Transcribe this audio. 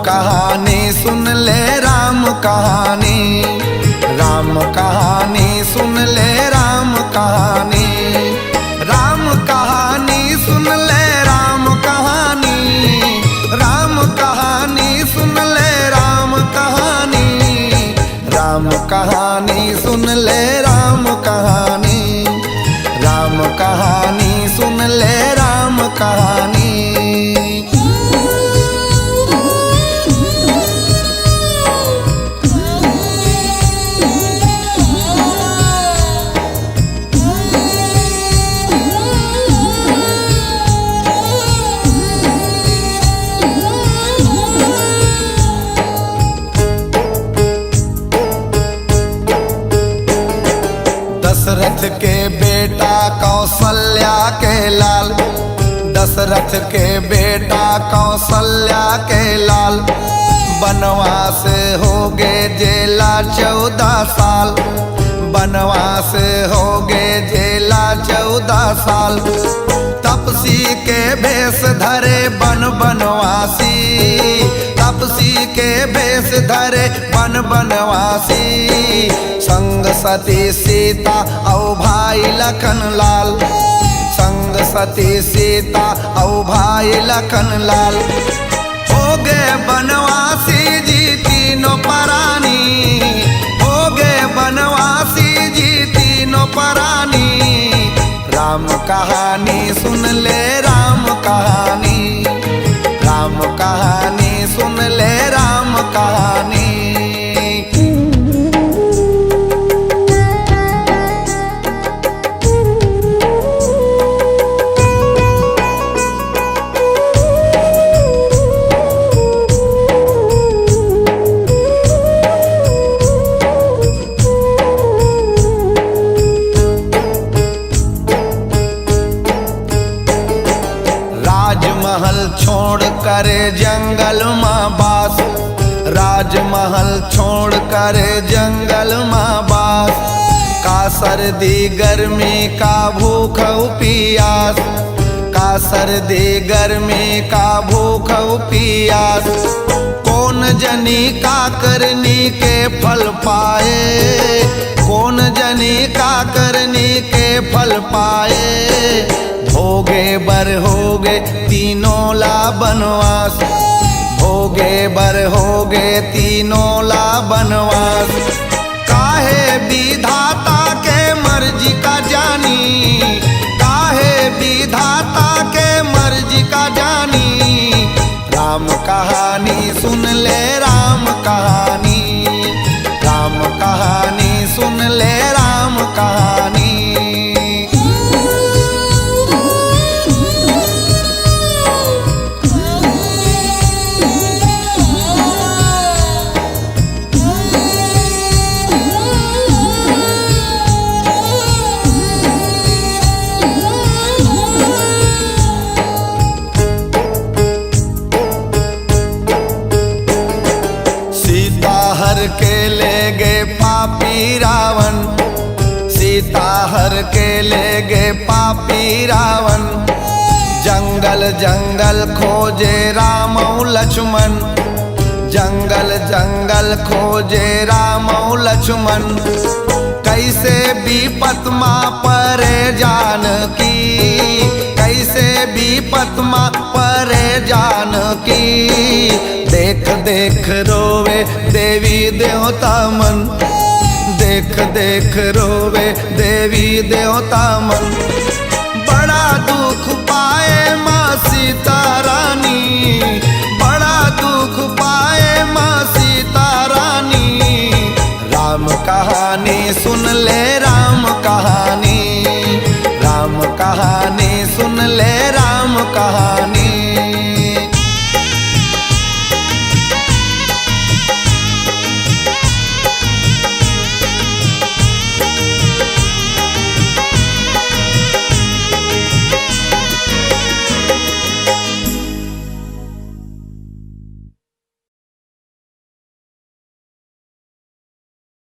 कहानी सुन ले राम कहानी, राम कहानी सुन ले राम कहानी, राम कहानी सुन ले राम कहानी, राम कहानी सुन ले राम कहानी, राम कहानी सुन ले राम कहानी, राम कहानी सुन ले राम कहानी। दशरथ के बेटा कौशल्या के लाल, दशरथ के बेटा कौशल्या के लाल, बनवास हो गए जेला 14 साल, बनवास हो गए जेला 14 साल। तपसी के भेष धरे बनवासी, तपसी के भेष धरे बनवासी, संग सती सीता औ भाई लखन लाल, संग सती सीता औ भाई लखन लाल। हो गए बनवासी जी तीनों परानी, हो गए बनवासी जी तीनों परानी। राम कहानी सुन ले राम कहानी, राम कहानी सुन ले राम कहानी। राजमहल छोड़ कर जंगल माँ बास, राजमहल छोड़ कर जंगल माँ बास। का सर्दी गर्मी का भूख पियास, का सर्दी गर्मी का भूख पियास। कौन जनी का करनी के फल पाए, कौन जनी का करनी के फल पाए। भोगे बर हो गए तीनों ला बनवास, भोगे बर हो गए तीनों ला बनवास। काहे विधाता के मर्जी का जानी, काहे विधाता के मर्जी का जानी। राम कहानी सुन ले राम कहानी, राम कहानी सुन ले राम कहानी। हर के ले गए पापी रावण, सीता हर के ले गए पापी रावण। जंगल जंगल खोजे राम लक्ष्मण, जंगल जंगल खोजे राम लक्ष्मण। कैसे विपत माँ परे जानकी, कैसे विपत माँ परे जानकी। देख देख रोवे देवी देवता मन, देख देख रोवे देवी देवता मन। बड़ा दुख पाए माँ सीता रानी, बड़ा दुख पाए माँ सीता रानी। राम कहानी सुन ले